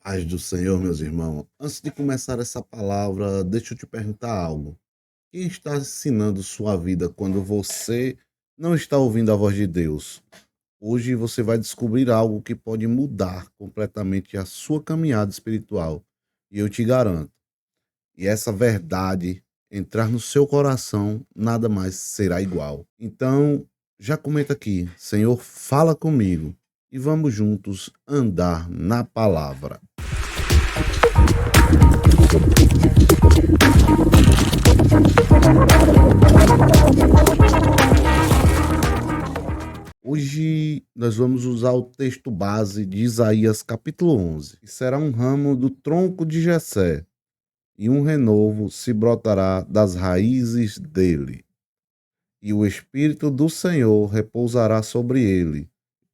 Paz do Senhor, meus irmãos. Antes de começar essa palavra, deixa eu te perguntar algo. Quem está ensinando sua vida quando você não está ouvindo a voz de Deus? Hoje você vai descobrir algo que pode mudar completamente a sua caminhada espiritual. E eu te garanto, e essa verdade entrar no seu coração, nada mais será igual. Então, já comenta aqui, Senhor, fala comigo e vamos juntos andar na palavra. Hoje nós vamos usar o texto base de Isaías capítulo 11, que será um ramo do tronco de Jessé, e um renovo se brotará das raízes dele. E o Espírito do Senhor repousará sobre ele,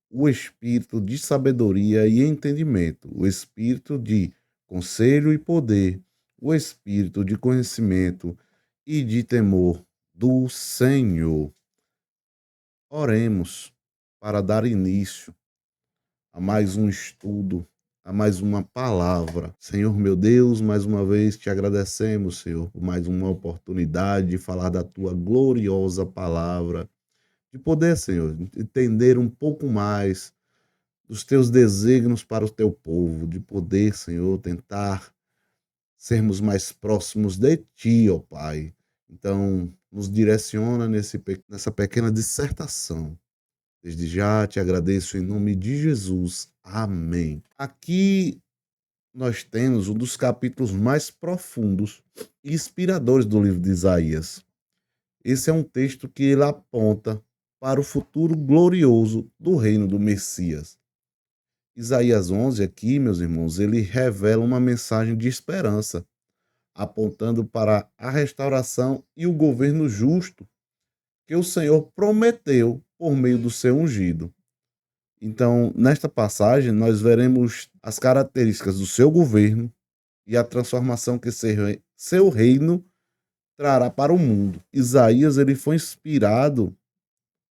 o Espírito de sabedoria e entendimento, o Espírito de conselho e poder, o Espírito de conhecimento e de temor do Senhor. Oremos para dar início a mais um estudo, a mais uma palavra. Senhor meu Deus, mais uma vez te agradecemos, Senhor, por mais uma oportunidade de falar da tua gloriosa palavra, de poder, Senhor, entender um pouco mais dos teus desígnios para o teu povo, de poder, Senhor, tentar sermos mais próximos de ti, ó Pai. Então, nos direciona nessa pequena dissertação. Desde já te agradeço em nome de Jesus. Amém. Aqui nós temos um dos capítulos mais profundos e inspiradores do livro de Isaías. Esse é um texto que ele aponta para o futuro glorioso do reino do Messias. Isaías 11 aqui, meus irmãos, ele revela uma mensagem de esperança, apontando para a restauração e o governo justo que o Senhor prometeu por meio do seu ungido. Então, nesta passagem, nós veremos as características do seu governo e a transformação que seu reino trará para o mundo. Isaías ele foi inspirado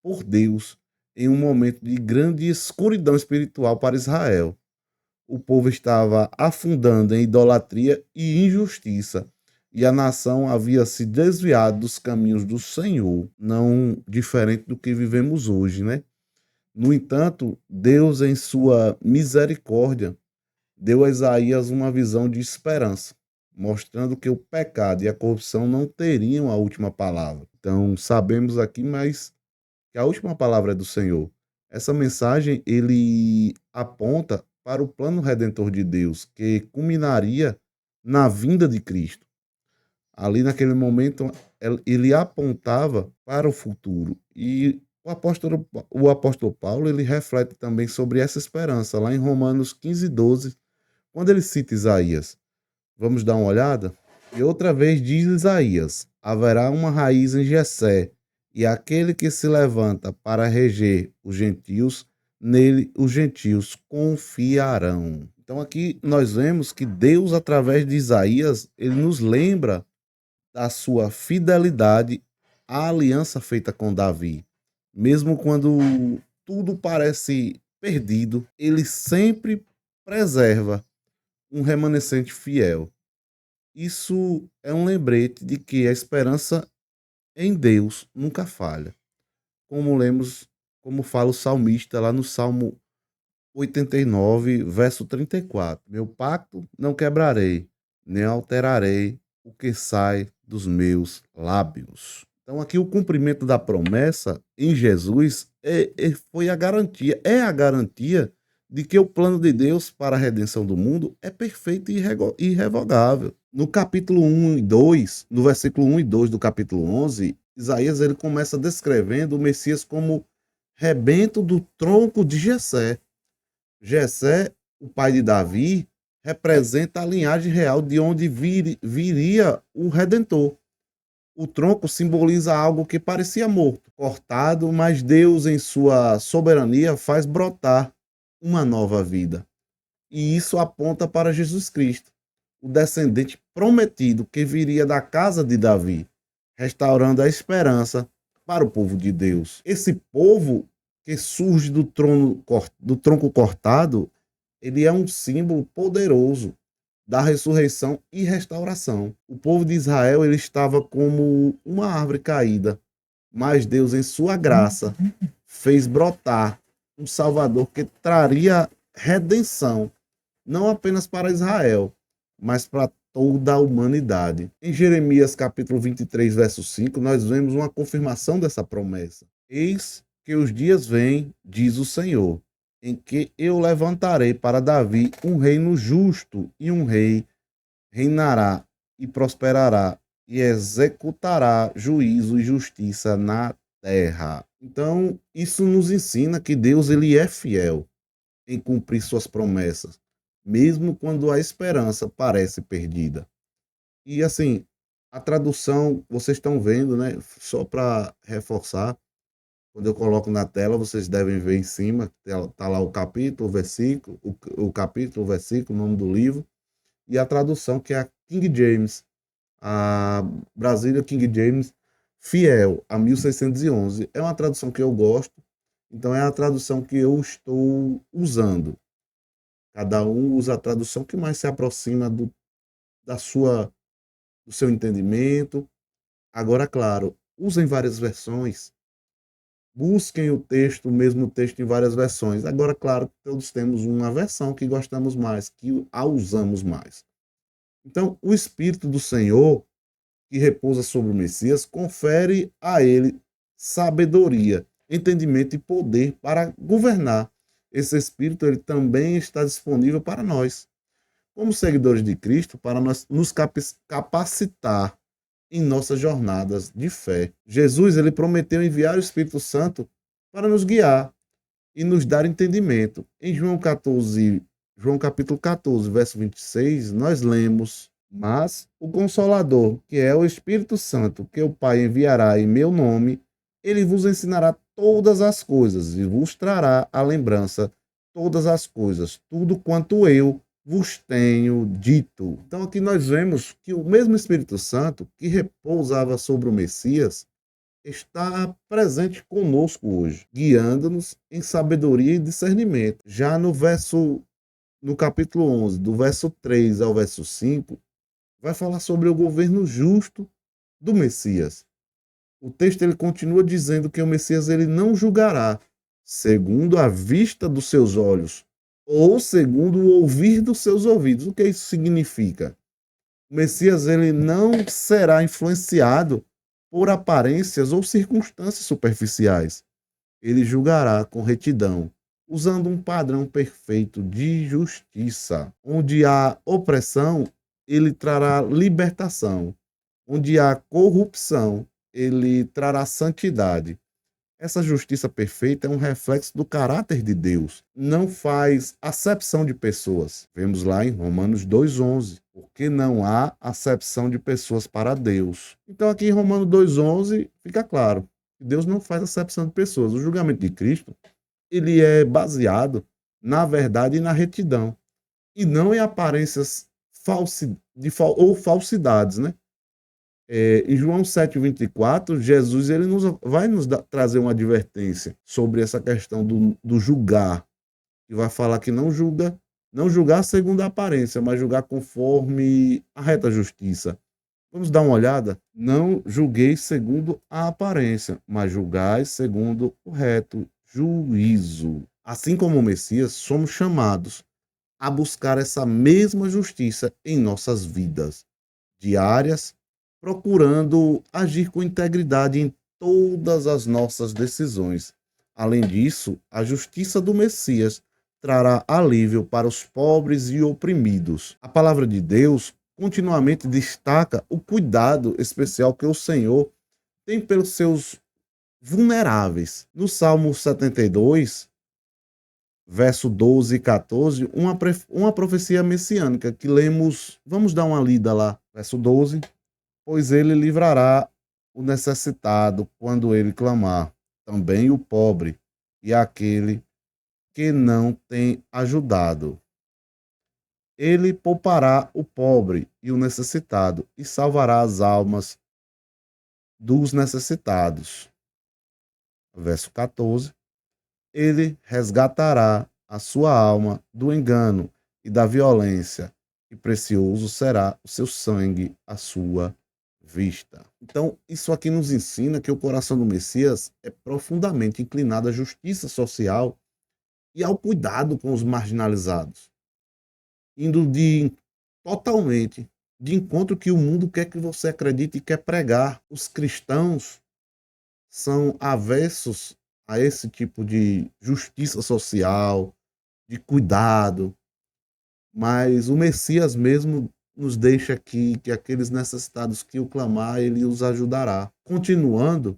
por Deus em um momento de grande escuridão espiritual para Israel. O povo estava afundando em idolatria e injustiça, e a nação havia se desviado dos caminhos do Senhor, não diferente do que vivemos hoje, né? No entanto, Deus, em sua misericórdia, deu a Isaías uma visão de esperança, mostrando que o pecado e a corrupção não teriam a última palavra. Então, sabemos aqui, mas que a última palavra é do Senhor. Essa mensagem ele aponta para o plano redentor de Deus, que culminaria na vinda de Cristo. Ali naquele momento ele apontava para o futuro e o apóstolo Paulo ele reflete também sobre essa esperança lá em Romanos 15:12, quando ele cita Isaías. Vamos dar uma olhada? E outra vez diz Isaías: haverá uma raiz em Jessé, e aquele que se levanta para reger os gentios, nele os gentios confiarão. Então aqui nós vemos que Deus, através de Isaías, ele nos lembra da sua fidelidade à aliança feita com Davi. Mesmo quando tudo parece perdido, ele sempre preserva um remanescente fiel. Isso é um lembrete de que a esperança em Deus nunca falha. Como lemos, como fala o salmista lá no Salmo 89, verso 34. Meu pacto não quebrarei, nem alterarei o que sai dos meus lábios. Então aqui o cumprimento da promessa em Jesus foi a garantia, é a garantia de que o plano de Deus para a redenção do mundo é perfeito e irrevogável. No capítulo 1 e 2, no versículo 1 e 2 do capítulo 11, Isaías ele começa descrevendo o Messias como rebento do tronco de Jessé. Jessé, o pai de Davi, representa a linhagem real de onde viria o Redentor. O tronco simboliza algo que parecia morto, cortado, mas Deus, em sua soberania, faz brotar uma nova vida. E isso aponta para Jesus Cristo, o descendente prometido que viria da casa de Davi, restaurando a esperança para o povo de Deus. Esse povo que surge do tronco cortado, ele é um símbolo poderoso da ressurreição e restauração. O povo de Israel ele estava como uma árvore caída, mas Deus, em sua graça, fez brotar um Salvador que traria redenção, não apenas para Israel, mas para toda a humanidade. Em Jeremias capítulo 23, verso 5, nós vemos uma confirmação dessa promessa. Eis que os dias vêm, diz o Senhor, em que eu levantarei para Davi um reino justo, e um rei reinará e prosperará e executará juízo e justiça na terra. Então, isso nos ensina que Deus ele é fiel em cumprir suas promessas, mesmo quando a esperança parece perdida. E assim, a tradução, vocês estão vendo, né? Só para reforçar, quando eu coloco na tela, vocês devem ver em cima, tá lá o capítulo, o versículo, o capítulo, o versículo, o nome do livro, e a tradução que é a King James, a Brasília King James, fiel a 1611. É uma tradução que eu gosto, então é a tradução que eu estou usando. Cada um usa a tradução que mais se aproxima da sua, do seu entendimento. Agora, claro, usem várias versões, busquem o texto, o mesmo texto em várias versões. Agora, claro, todos temos uma versão que gostamos mais, que a usamos mais. Então, o Espírito do Senhor, que repousa sobre o Messias, confere a ele sabedoria, entendimento e poder para governar. Esse Espírito ele também está disponível para nós, como seguidores de Cristo, para nós nos capacitar em nossas jornadas de fé. Jesus ele prometeu enviar o Espírito Santo para nos guiar e nos dar entendimento. Em João capítulo 14, verso 26, nós lemos: mas o Consolador, que é o Espírito Santo, que o Pai enviará em meu nome, ele vos ensinará todas as coisas e vos trará à lembrança todas as coisas, tudo quanto eu vos tenho dito. Então aqui nós vemos que o mesmo Espírito Santo que repousava sobre o Messias está presente conosco hoje, guiando-nos em sabedoria e discernimento. Já no capítulo 11, do verso 3 ao verso 5, vai falar sobre o governo justo do Messias. O texto ele continua dizendo que o Messias ele não julgará segundo a vista dos seus olhos ou segundo o ouvir dos seus ouvidos. O que isso significa? O Messias ele não será influenciado por aparências ou circunstâncias superficiais. Ele julgará com retidão, usando um padrão perfeito de justiça. Onde há opressão, ele trará libertação. Onde há corrupção, ele trará santidade. Essa justiça perfeita é um reflexo do caráter de Deus. Não faz acepção de pessoas. Vemos lá em Romanos 2,11. Porque não há acepção de pessoas para Deus. Então aqui em Romanos 2,11 fica claro que Deus não faz acepção de pessoas. O julgamento de Cristo ele é baseado na verdade e na retidão. E não em aparências ou falsidades, né? Em João 7,24, Jesus ele vai nos trazer uma advertência sobre essa questão do julgar, e vai falar que não julgar segundo a aparência, mas julgar conforme a reta justiça. Vamos dar uma olhada? Não julgueis segundo a aparência, mas julgai segundo o reto juízo. Assim como o Messias, somos chamados a buscar essa mesma justiça em nossas vidas diárias, procurando agir com integridade em todas as nossas decisões. Além disso, a justiça do Messias trará alívio para os pobres e oprimidos. A palavra de Deus continuamente destaca o cuidado especial que o Senhor tem pelos seus vulneráveis. No Salmo 72, verso 12 e 14, uma profecia messiânica que lemos. Vamos dar uma lida lá. Verso 12: pois ele livrará o necessitado quando ele clamar, também o pobre e aquele que não tem ajudado. Ele poupará o pobre e o necessitado e salvará as almas dos necessitados. Verso 14: ele resgatará a sua alma do engano e da violência, e precioso será o seu sangue à sua vista. Então, isso aqui nos ensina que o coração do Messias é profundamente inclinado à justiça social e ao cuidado com os marginalizados, indo totalmente de encontro que o mundo quer que você acredite e quer pregar. Os cristãos são avessos a esse tipo de justiça social, de cuidado, mas o Messias mesmo nos deixa aqui que aqueles necessitados que o clamar, ele os ajudará. Continuando,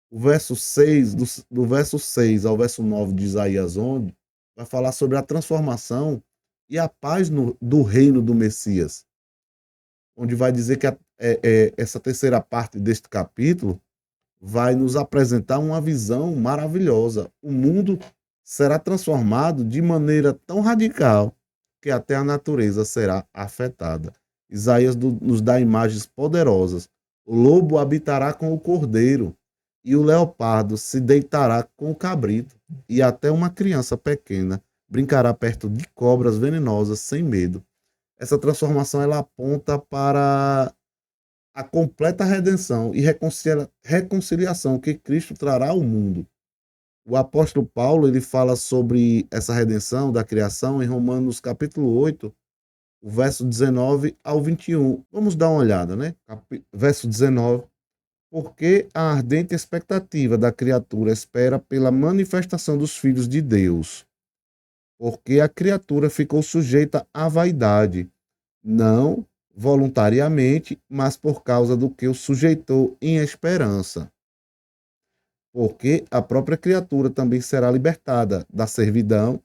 o verso 6, do verso 6 ao verso 9 de Isaías 11, vai falar sobre a transformação e a paz do reino do Messias, onde vai dizer que essa terceira parte deste capítulo vai nos apresentar uma visão maravilhosa. O mundo será transformado de maneira tão radical que até a natureza será afetada. Isaías nos dá imagens poderosas. O lobo habitará com o cordeiro, e o leopardo se deitará com o cabrito, e até uma criança pequena brincará perto de cobras venenosas sem medo. Essa transformação ela aponta para a completa redenção e reconciliação que Cristo trará ao mundo. O apóstolo Paulo ele fala sobre essa redenção da criação em Romanos capítulo 8, o verso 19 ao 21. Vamos dar uma olhada, né? Verso 19. Porque a ardente expectativa da criatura espera pela manifestação dos filhos de Deus. Porque a criatura ficou sujeita à vaidade, não voluntariamente, mas por causa do que o sujeitou em esperança. Porque a própria criatura também será libertada da servidão,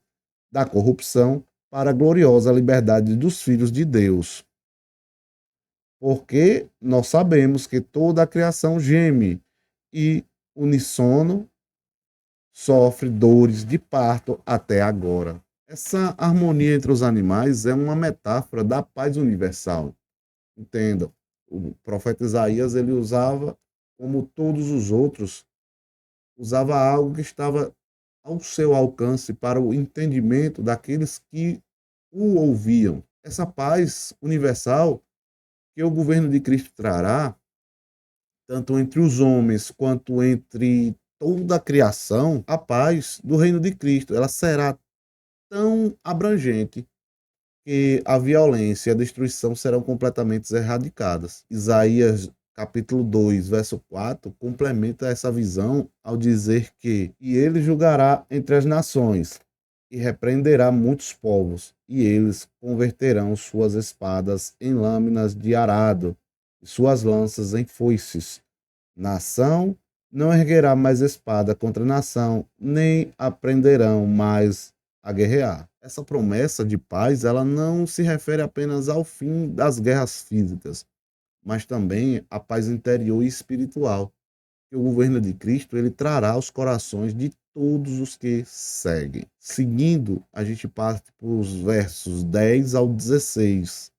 da corrupção, para a gloriosa liberdade dos filhos de Deus. Porque nós sabemos que toda a criação geme e unissono sofre dores de parto até agora. Essa harmonia entre os animais é uma metáfora da paz universal. Entenda, o profeta Isaías ele usava, como todos os outros, usava algo que estava ao seu alcance para o entendimento daqueles que o ouviam. Essa paz universal que o governo de Cristo trará, tanto entre os homens quanto entre toda a criação, a paz do reino de Cristo, ela será tão abrangente que a violência e a destruição serão completamente erradicadas. Isaías capítulo 2, verso 4, complementa essa visão ao dizer que e ele julgará entre as nações e repreenderá muitos povos, e eles converterão suas espadas em lâminas de arado e suas lanças em foices. Nação não erguerá mais espada contra nação, nem aprenderão mais a guerrear. Essa promessa de paz, ela não se refere apenas ao fim das guerras físicas, mas também à paz interior e espiritual, que o governo de Cristo ele trará aos corações de todos os que seguem. Seguindo, a gente parte para os versos 10 ao 16,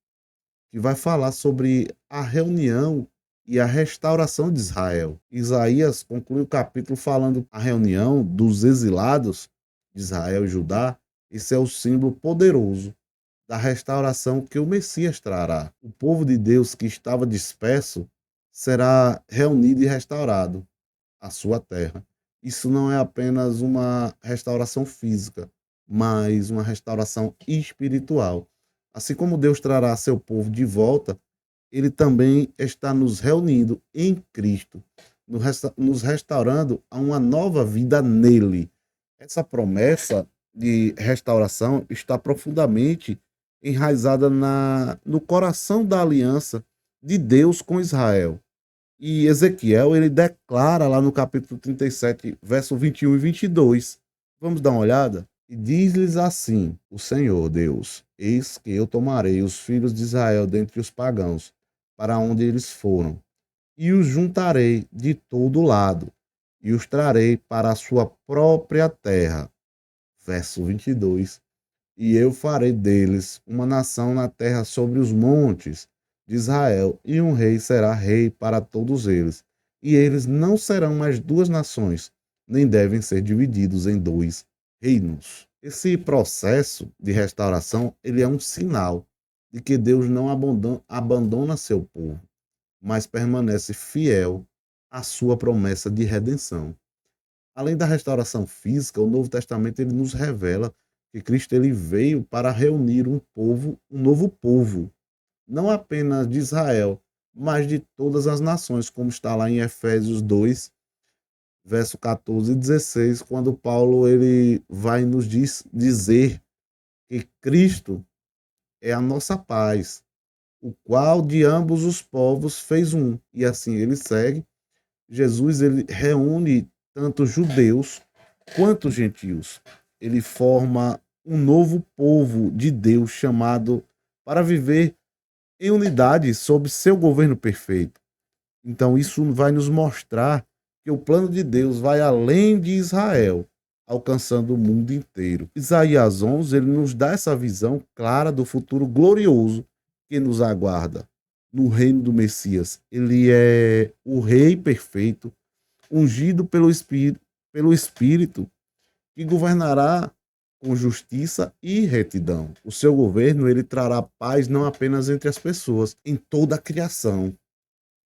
que vai falar sobre a reunião e a restauração de Israel. Isaías conclui o capítulo falando a reunião dos exilados de Israel e Judá. Esse é o símbolo poderoso da restauração que o Messias trará. O povo de Deus que estava disperso será reunido e restaurado à sua terra. Isso não é apenas uma restauração física, mas uma restauração espiritual. Assim como Deus trará seu povo de volta, ele também está nos reunindo em Cristo, nos restaurando a uma nova vida nele. Essa promessa de restauração está profundamente enraizada no coração da aliança de Deus com Israel. E Ezequiel, ele declara lá no capítulo 37, verso 21 e 22. Vamos dar uma olhada? E diz-lhes assim, o Senhor Deus, eis que eu tomarei os filhos de Israel dentre os pagãos, para onde eles foram, e os juntarei de todo lado, e os trarei para a sua própria terra. Verso 22. E eu farei deles uma nação na terra sobre os montes de Israel, e um rei será rei para todos eles. E eles não serão mais duas nações, nem devem ser divididos em dois reinos. Esse processo de restauração, ele é um sinal de que Deus não abandona seu povo, mas permanece fiel à sua promessa de redenção. Além da restauração física, o Novo Testamento ele nos revela que Cristo ele veio para reunir um povo, um novo povo, não apenas de Israel, mas de todas as nações, como está lá em Efésios 2, verso 14 e 16, quando Paulo ele vai nos dizer que Cristo é a nossa paz, o qual de ambos os povos fez um. E assim ele segue. Jesus ele reúne tanto judeus quanto gentios. Ele forma um novo povo de Deus chamado para viver em unidade sob seu governo perfeito. Então isso vai nos mostrar que o plano de Deus vai além de Israel, alcançando o mundo inteiro. Isaías 11, ele nos dá essa visão clara do futuro glorioso que nos aguarda no reino do Messias. Ele é o rei perfeito, ungido pelo Espírito, que governará com justiça e retidão. O seu governo, ele trará paz não apenas entre as pessoas, em toda a criação.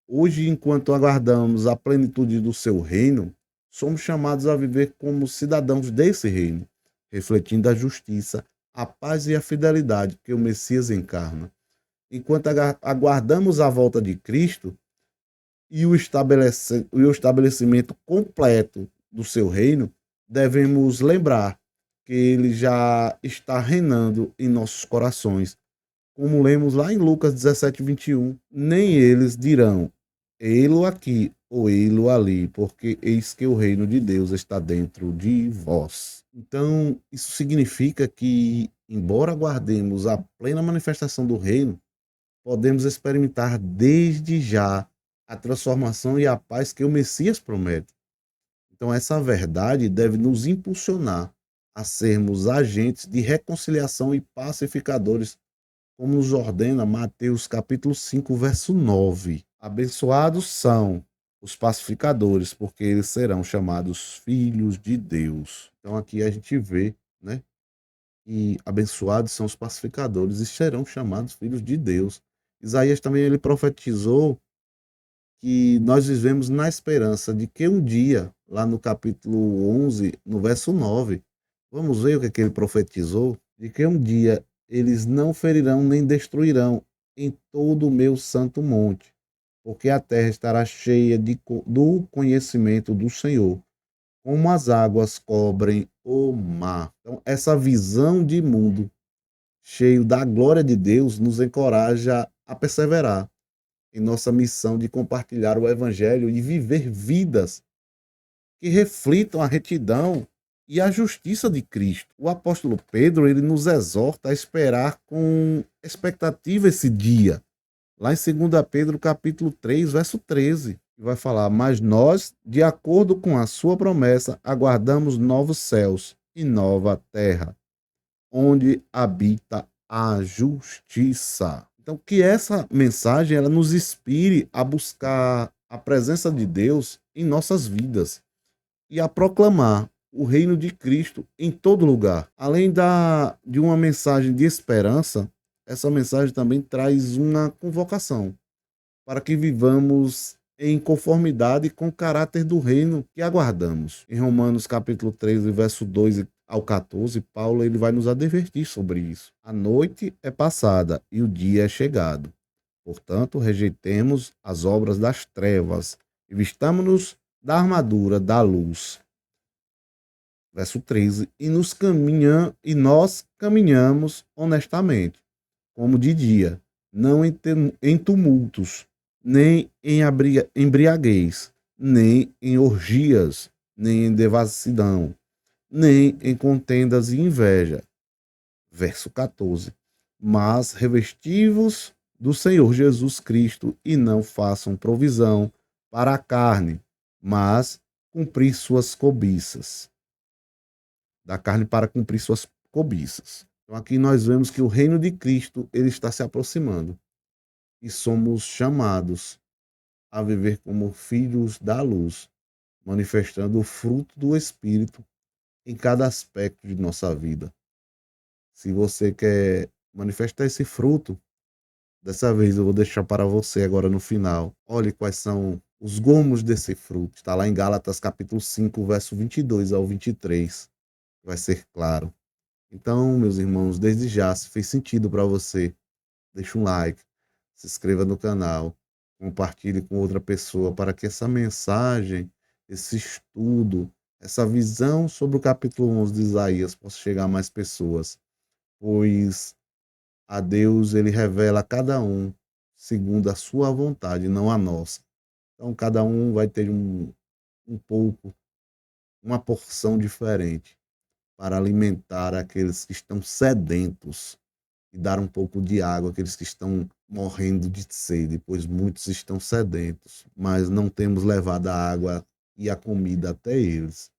Hoje, enquanto aguardamos a plenitude do seu reino, somos chamados a viver como cidadãos desse reino, refletindo a justiça, a paz e a fidelidade que o Messias encarna. Enquanto aguardamos a volta de Cristo e o estabelecimento completo do seu reino, devemos lembrar que ele já está reinando em nossos corações. Como lemos lá em Lucas 17:21, nem eles dirão: ei-lo aqui ou ei-lo ali, porque eis que o reino de Deus está dentro de vós. Então, isso significa que, embora aguardemos a plena manifestação do reino, podemos experimentar desde já a transformação e a paz que o Messias promete. Então, essa verdade deve nos impulsionar a sermos agentes de reconciliação e pacificadores, como nos ordena Mateus capítulo 5, verso 9. Abençoados são os pacificadores, porque eles serão chamados filhos de Deus. Então aqui a gente vê, né, que abençoados são os pacificadores e serão chamados filhos de Deus. Isaías também ele profetizou que nós vivemos na esperança de que um dia, lá no capítulo 11, no verso 9, vamos ver o que, é que ele profetizou, de que um dia eles não ferirão nem destruirão em todo o meu santo monte, porque a terra estará cheia do conhecimento do Senhor, como as águas cobrem o mar. Então, essa visão de mundo cheio da glória de Deus nos encoraja a perseverar em nossa missão de compartilhar o Evangelho e viver vidas que reflitam a retidão e a justiça de Cristo. O apóstolo Pedro ele nos exorta a esperar com expectativa esse dia. Lá em 2 Pedro capítulo 3, verso 13, vai falar: mas nós, de acordo com a sua promessa, aguardamos novos céus e nova terra, onde habita a justiça. Então, que essa mensagem ela nos inspire a buscar a presença de Deus em nossas vidas e a proclamar o reino de Cristo em todo lugar. Além de uma mensagem de esperança, essa mensagem também traz uma convocação para que vivamos em conformidade com o caráter do reino que aguardamos. Em Romanos capítulo 13, verso 2 ao 14, Paulo ele vai nos advertir sobre isso. A noite é passada e o dia é chegado. Portanto, rejeitemos as obras das trevas e vistamo-nos da armadura da luz. Verso 13, e nós caminhamos honestamente, como de dia, não em tumultos, nem em embriaguez, nem em orgias, nem em devassidão, nem em contendas e inveja. Verso 14. Mas revestivos do Senhor Jesus Cristo e não façam provisão para a carne, mas cumprir suas cobiças. Da carne para cumprir suas cobiças. Então aqui nós vemos que o reino de Cristo ele está se aproximando e somos chamados a viver como filhos da luz, manifestando o fruto do Espírito em cada aspecto de nossa vida. Se você quer manifestar esse fruto, dessa vez eu vou deixar para você agora no final. Olhe quais são os gomos desse fruto. Está lá em Gálatas capítulo 5, verso 22 ao 23. Vai ser claro. Então, meus irmãos, desde já, se fez sentido para você, deixa um like, se inscreva no canal, compartilhe com outra pessoa para que essa mensagem, esse estudo, essa visão sobre o capítulo 11 de Isaías possa chegar a mais pessoas, pois a Deus ele revela a cada um segundo a sua vontade, não a nossa. Então cada um vai ter um pouco, uma porção diferente para alimentar aqueles que estão sedentos e dar um pouco de água àqueles que estão morrendo de sede, pois muitos estão sedentos, mas não temos levado a água e a comida até eles.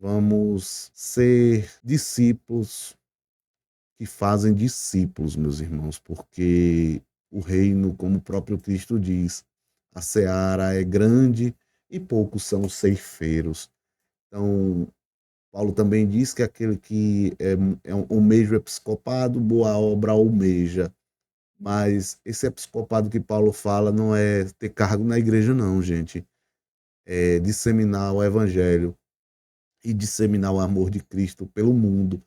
Vamos ser discípulos que fazem discípulos, meus irmãos, porque o reino, como o próprio Cristo diz, a seara é grande e poucos são os ceifeiros. Então, Paulo também diz que aquele que é um almeja o episcopado, boa obra almeja. Mas esse episcopado que Paulo fala não é ter cargo na igreja, não, gente. É disseminar o evangelho e disseminar o amor de Cristo pelo mundo,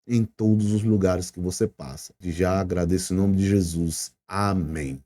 em todos os lugares que você passa. De já agradeço em nome de Jesus. Amém.